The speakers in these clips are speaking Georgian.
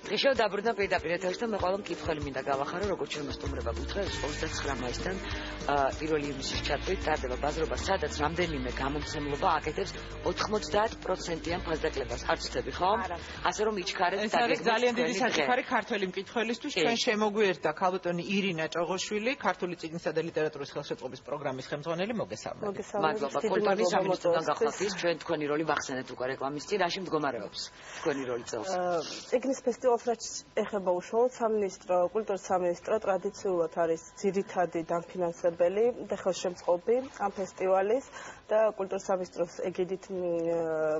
დღეშო დაბრუნდა პირდაპირ ეთერში და მე ყველა მკითხველი მინდა გავახარო, როგორც ჩვენ სტუმრება გითხრა, 29 მაისთან პირველი ივნისის ჩათვლით ტარდება ბაზრობა, სადაც რამდენიმე გამომცემლობა აკეთებს 90%-იან ფასდაკლებას. არ ვცდები, ხო? ასე რომ იჩქარეთ ეს არის ძალიან დიდი საკითხი ქართველი მკითხველისთვის. ჩვენ შემოგვიერთდა ქალბატონი ირინა ჭოღოშვილი, ქართული წიგნისა და ლიტერატურის ხელშეწყობის პროგრამის ხელმძღვანელი. მოგესალმებით. მადლობა. კულტურის სამინისტროდან გახვალთ, ჩვენ თქვენი როლი ვახსენეთ უკვე რეკლამის წინ, რაში მდგომარეობს თქვენი როლი წელს? წიგნის ფესტივალს რაც ეხება უშუალოდ კულტურის სამინისტრო ტრადიციულად არის ძირითადი დამფინანსებელი და ხელშემწყობი ამ ფესტივალის და კულტურის სამინისტროს ეგიდით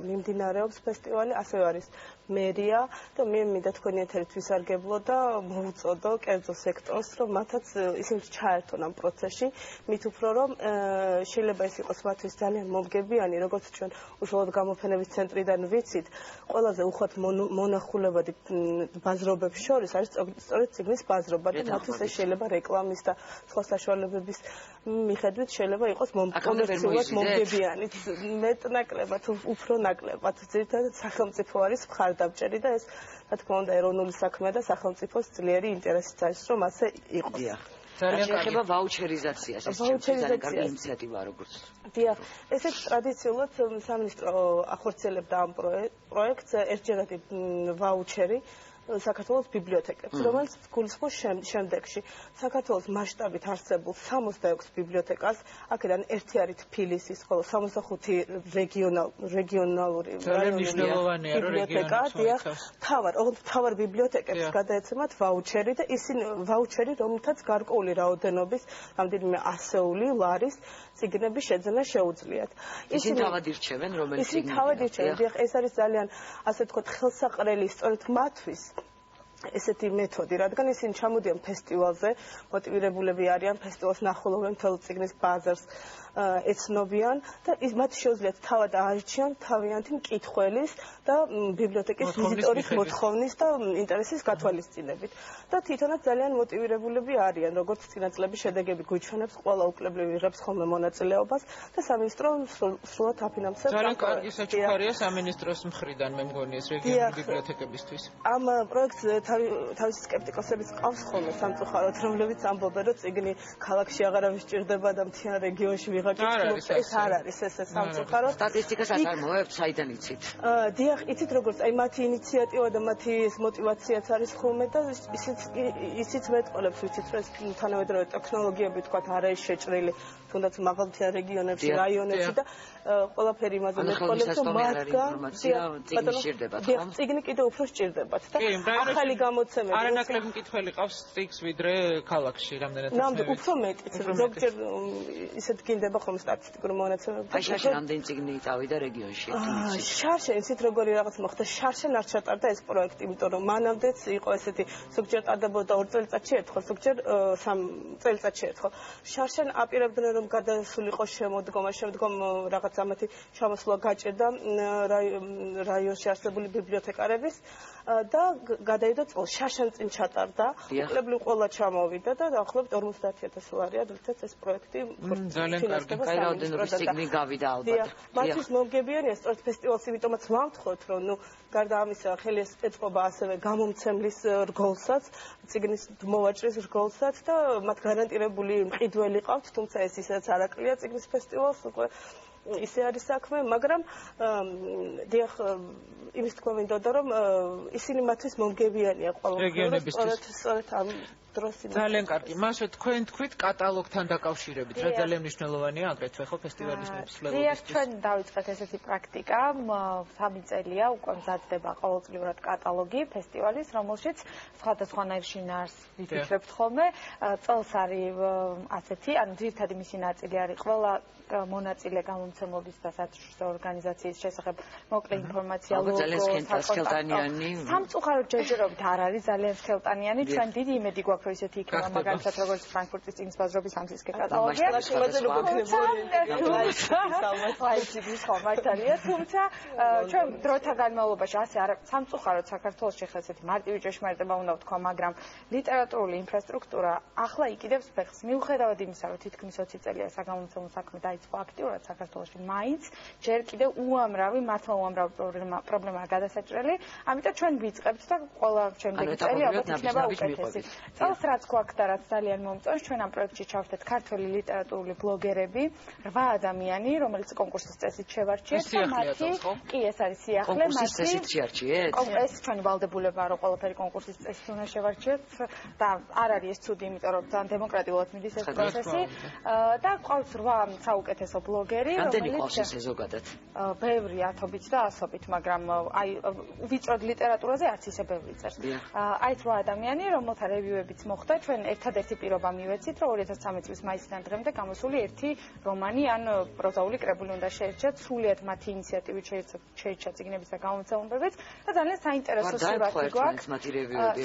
მიმდინარეობს ფესტივალი, ასევე არის მერია და მე მინდა თქვენი ეთერით ვისარგებლო და მოვუწოდო კერძო სექტორს, რომ მათაც ისინი ჩაერთონ ამ პროცესში, მით უფრო რომ შეიძლება ეს იყოს მათთვის ძალიან მომგებიანი, როგორც ჩვენ უშუალოდ გამოფენების ცენტრიდან ვიცით, ყველაზე უხვად მონახულებადი ბაზრობებს შორის არის სწორედ წიგნის ბაზრობა და მათთვის ეს შეიძლება რეკლამის და სხვა საშუალებების მიხედვით შეიძლება იყოს კომერციულად მომგებიანი. მეტნაკლებად, უფრო ნაკლებად, ძირითადად სახელმწიფო არის მხარდამჭერი და ეს, რა თქმა უნდა, ეროვნული საქმეა და სახელმწიფოს ძლიერი ინტერესიც არის, რომ ასე იყოს. ძალიან ეხება ვაუჩერიზაციას, ეს ძალიან კარგი ინიციატივაა, როგორც. დიახ, ესეც ტრადიციულად სამინისტრო ახორციელებდა ამ პროექტს, ერთჯერადი ვაუჩერი საქართველოს ბიბლიოთეკებს, რომელიც გულისხმობს შემდეგში საქართველოს მასშტაბით არსებულ 66 ბიბლიოთეკას, აქედან ერთი არის თბილისის, ხოლო 65 რეგიონალური ბიბლიოთეკა, დიახ, მთავარ ბიბლიოთეკებს გადაეცემათ ვაუჩერი და ვაუჩერი, რომელთაც გარკვეული რაოდენობის, რამდენიმე ასეული ლარის წიგნების შეძენა შეუძლიათ. ისინი თავად ირჩევენ, რომელი წიგნი. ისინი თავად ირჩევენ, დიახ, ეს არის ძალიან, ასე ვთქვათ, ხელსაყრელი სწორედ მათთვის ესეთი მეთოდი, რადგან ისინი ჩამოდიან ფესტივალზე, მოტივირებულები არიან ფესტივალს ნახულობენ მთელ წიგნის ბაზარს ეცნობიან და მათ შეუძლიათ თავად აარჩიონ თავიანთი მკითხველის და ბიბლიოთეკის ვიზიტორის მოთხოვნის და ინტერესის გათვალისწინებით. და თვითონაც ძალიან მოტივირებულები არიან, როგორც წინა წლების შედეგები გვიჩვენებს, ყველა უკლებრივ იღებს ხოლმე მონაწილეობას და სამინისტრო სრულად აფინანსებს. ძალიან კარგი საჩუქარია სამინისტროს მხრიდან, მე მგონი ეს რეგიონული ბიბლიოთეკებისთვის. ამ პროექტს თავისი სკეპტიკოსებიც ყავს ხოლმე სამწუხაროდ, რომლებიც ამბობენ, რომ წიგნი ქალაქში აღარავის ჭირდება და მთიან რეგიონში ეს არ არის ეს სამწუხაროდ. სტატისტიკას არ მოეწევთ, საიდან იცით? დიახ, იცით როგორც აი მათი ინიციატივა და მათი ეს მოტივაციაც არის ხოლმე და ისიც მეტყოლებს, ვიცით, რომ ეს თანამედროვე ტექნოლოგიები თქვათ არ არის შეჭრილი, თუნდაც მაღალმთიან რეგიონებში, რაიონებში და ყველაფერი იმაზე მეტყოლებს, რომ მათგან წიგნი სჭირდებათ, ხო? წიგნი კიდევ უფრო სჭირდებათ და ახალი გამოცემები. არანაკლები მკითხველი ყავს წიგნს ვიდრე ქალაქში, რამდენად ნამდვილად უფრო მეტიც, ზოგჯერ ისეთ გინდება ხოლმე სტატისტიკური მონაცემები. აი შარშენ ამდენი წიგნი წავიდა რეგიონში. შარშენ ისეთ როგორი რაღაც მოხდა, შარშენ არ ჩატარდა ეს პროექტი, იმიტომ რომ მანამდეც იყო ესეთი ზოგჯერ ტარდებოდა 2 წელიწადში ერთხელ, ზოგჯერ 3 წელიწადში ერთხელ. შარშენ აპირებდნენ რომ გადასულიყო შემდგომ რაღაც ამათი ჩამოსვლა გაჭირდა რაიონში არსებული ბიბლიოთეკარების და გადაიდო წელს. შარშენ წინ ჩატარდა, უკლებრივ ყველა ჩამოვიდა და დაახლოებით 50,000 ლარია, რითაც ეს პროექტი ძალიან კარგი რაოდენობის წიგნი გავიდა ალბათ. მათთვის მომგებიანია სწორედ ფესტივალს, იმიტომაც ვამთხოვთ, რომ გარდა ამისა ხელი ეწყობა ასევე გამომცემლის რგოლსაც, წიგნის მოვაჭრის რგოლსაც და მათ გარანტირებული მყიდველი ყავთ, თუმცა ეს ისაც არ აკლია წიგნის ფესტივალს, უკვე ისე არის საქმე, მაგრამ დიახ, იმის თქვა მინდოდა, რომ ისინი მათთვის მომგებიანია რეგიონებისთვის. სწორედ ამ დროს ძალიან კარგი. მასე თქვენ თქვით კატალოგთან დაკავშირებით, რა ძალიან მნიშვნელოვანია აგრეთვე ხო ფესტივალის მსვლელობისთვის. დიახ, ჩვენ დავიწყეთ ესეთი პრაქტიკა, 3 წელია უკვე მზადდება ყოველწლიურად კატალოგი ფესტივალის, რომელშიც სხვადასხვანაირ შინაარსს ვიფიქრებთ ხოლმე. წელს არის ასეთი, ანუ ძირითადი მისი ნაწილი არის ყველა მონაწილე გამომცემლობის და სათბურთო ორგანიზაციის შესახებ მოკლე ინფორმაცია, ლოგო, სამწუხაროდ ჯერჯერობით არ არის ძალიან სქელტანიანი, ჩვენ დიდი იმედი გვაქვს რომ ისეთი იქნება, მაგალითად როგორც ფრანკფურტის წიგნის ბაზრობის სამსისქე კატალოგია. თუმცა ჩვენ დროთა განმავლობაში ასე არ სამწუხაროდ საქართველოში ხა ესეთი მარტივი ჭეშმარიტება უნდა ვთქვა, მაგრამ ლიტერატურული ინფრასტრუქტურა ახლა იკიდებს ფეხს. მიუხედავად იმისა, რომ თითქმის 20 წელია საგამომცემლო საქმე დაიწყო აქტიურად საქართველოში საქართველოში მაინც ჯერ კიდევ უამრავი პრობლემაა გადასაჭრელი, ამიტომ ჩვენ ვიწყებთ და ყველა შემდეგი წელი ალბათ იქნება უკეთესი. წელს რაც გვაქვს და რაც ძალიან მომწონს, ჩვენ ამ პროექტში ჩავხდეთ ქართველი ლიტერატურული ბლოგერები, 8 ადამიანი, რომელიც კონკურსის წესით შევარჩიეთ და მათი კი ეს არის სიახლე, კონკურსის წესით შეარჩიეთ? ეს ჩვენი ვალდებულებაა, რომ ყველაფერი კონკურსის წესით უნდა შევარჩიოთ და არ არის ეს ცუდი, იმიტომ რომ ძალიან დემოკრატიულად მიდის ეს პროცესი და ყავს 8 საუკეთესო ბლოგერი, რამდენი ყავს ესე ზოგადად? ბევრი ათობით და ასობით, მაგრამ აი ვიწროდ ლიტერატურაზე არც ისე ბევრი წერს. აი 8 ადამიანი, რომელთა რევიუებიც მოხდა, ჩვენ ერთადერთი პირობა მივეცით, რომ 2013 წლის მაისიდან დღემდე გამოსული ერთი რომანი ან პროზაული კრებული უნდა შეერჩათ, სრულიად მათი ინიციატივით შეირჩა წიგნების და გამომცემლებიც და ძალიან საინტერესო სურათი გვაქვს.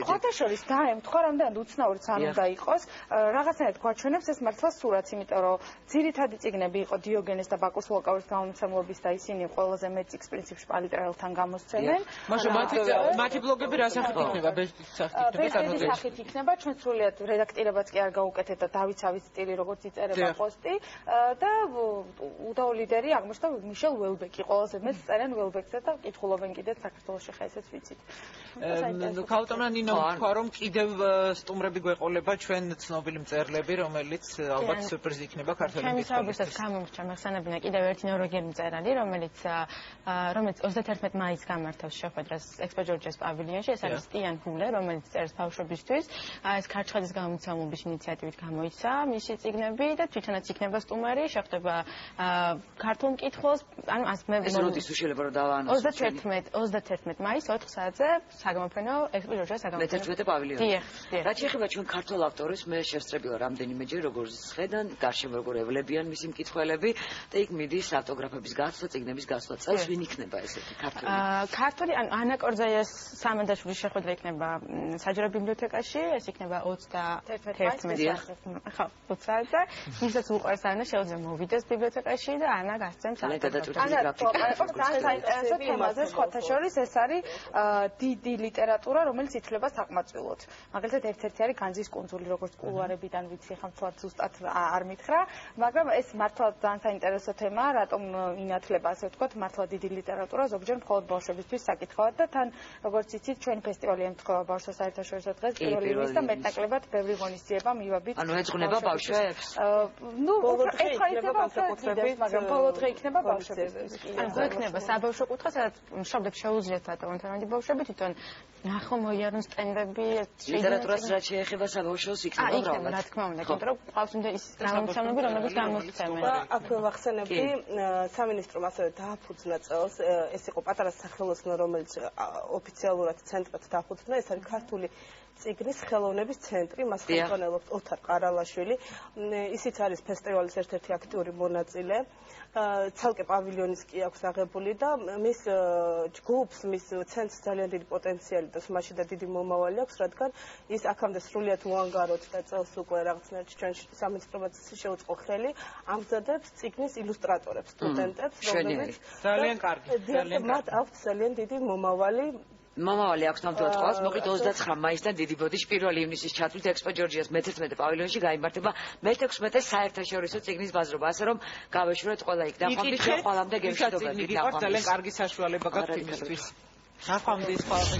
სხვათა შორის დაემთხვა, რამდენად უცნაურიც არ უნდა იყოს, რაღაცნაირად გვაჩვენებს ეს მართლა სურათს, იმიტომ რომ ძირითადი წიგნები იყო დიოგენეს და ბაკუს ვოლკაურის გამომცემლობის და ისინი ყველაზე მეტ წიგნს პრინციპში პალიტრალთან გამოსცემენ. მათი ბლოგები რა სახით იქნება? ბეჭდის სახით იქნება, ჩვენ სრულიად რედაქტირებაც კი არ გავუკეთეთ და დავიცავით სტილი, როგორც იწერება პოსტი და უდაო ლიდერი აღმოჩნდა მიშელ ველბეკი, ყველაზე მეტ წერენ ველბეკზე და კითხულობენ კიდეც საქართველოში ხა ესეც ვიცით. ქალბატონო ნინო თქვა რომ კიდევ სტუმრები გვეყოლება ჩვენ ცნობილი მწერლები, რომელიც ალბათ სიურპრიზი იქნება ქართველი მწერლების. ჩემისაუბრისას გამომრჩა მეხსენებინა კიდევ ერთი ნორვეგიელი მწერალი, რომელიც 31 მაისს გამართავს შეხვედრას ექსპო ჯორჯიას პავილიონში. ეს არის სტიან ჰულე, რომელიც წერს ბავშვებისთვის. ეს ქართლის გამომცემლობის ინიციატივით გამოიცა მისი წიგნები და თვითონაც იქნება სტუმარი, შეხვდება ქართულ მკითხველს, ანუ მე ეს როდის უშენება რომ დავაანონსო? 31 მაისს 4 საათზე საგამოფენო ექსპო ჯორჯიას საგამოფენო. მე-11 პავილიონი. დიახ. რაც შეეხება ჩვენ ქართულ ავტორებს, მე შევსწრებილა რამდენიმეჯერ როგორც ხედან, გარშემო როგორ ევლებიან მისი მკითხველები და იქ მიდის ავტოგრაფების გაცვლა, წიგნების გაცვლა. წელს ვინ იქნება ესეთი ქართული? ქართული ანა კორძაიას სამანდაშვილის შეხვედრა იქნება საჯარო ბიბლიოთეკაში, ეს იქნება 21 ხო, 20 საათზე. ვისაც უყვარს ანა შეუძლია მოვიდეს ბიბლიოთეკაში და ანა გასცემს საინტერესო თემაზე სხვათა შორის ეს არის დიდი ლიტერატურა, რომელიც ითვლება საკმაწყვილოდ. მაგალითად ერთ-ერთი არის განძის კუნძული, როგორც კულუარებიდან ვიცი, ხომ თქვა ზუსტად არ მითხრა, მაგრამ ეს მართლა ძალიან საინტერესო თემაა, რატომ ინათლება ასე ვთქვათ, მართლა დიდი ლიტერატურა ზოგჯერ მხოლოდ ბავშვებისთვის საკითხავად და თან როგორც იცით, ჩვენი ფესტივალი ემთხვევა ბავშვთა საერთაშორისო დღეს პირველ ივნისს და მეტნაკლებად ბევრი ღონისძიება მივაბით. ანუ ეძღვნება ბავშვებს? ნუ ეხლა იქნება საკუთრებით, მაგრამ ბოლო დღე იქნება ბავშვებისთვის. ანუ იქნება საბავშვო კუთხე, სადაც მშობლებს შეუძლიათ ბატონო თემადი ბავშვები თვითონ ნახო მოიარონ სტენდები ლიტერატურას რაც შეეხება საბავშვოს იქნება რა თქმა უნდა, იმიტომ რომ ყავს უნდა ის გამომცემლები, რომლებიც გამოსცემენ. აქვე ვახსენებდი, სამინისტრომ ასევე დააფუძნა წელს, ეს იყო პატარა სახელოსნო, რომელიც ოფიციალურად ცენტრად დააფუძნა, ეს არის ქართული წიგნის ხელოვნების ცენტრი, მას ხელმძღვანელობს ოთარ ყარალაშვილი. ისიც არის ფესტივალის ერთ-ერთი აქტიური მონაწილე. ცალკე პავილიონის კი აქვს აღებული და მის ჯგუფს, მის ცენტრს ძალიან დიდი პოტენციალი და მასში და დიდი მომავალი აქვს, რადგან ის აქამდე სრულიად უანგაროდ და წელს უკვე რაღაცნაირად ჩვენ სამინისტრომაც შეუწყო ხელი, ამზადებს წიგნის ილუსტრატორებს, სტუდენტებს, რომლებიც ძალიან კარგი, ძალიან მათ აქვს ძალიან დიდი მომავალი. მომავალი აქვს ნამდვილად ყავს, მოკლედ 29 მაისიდან დიდი ბოდიში 1 ივნისის ჩათვლით ექსპო ჯორჯიას მე-11 პავილიონში გაიმართება მე-16 საერთაშორისო წიგნის ბაზრობა, ასე რომ გავეშურეთ ყველა იქ დახვდით და ყველამდე გემშვიდობებით. ძალიან კარგი საშუალება გაქვთ იმისთვის. დახვდით ყველა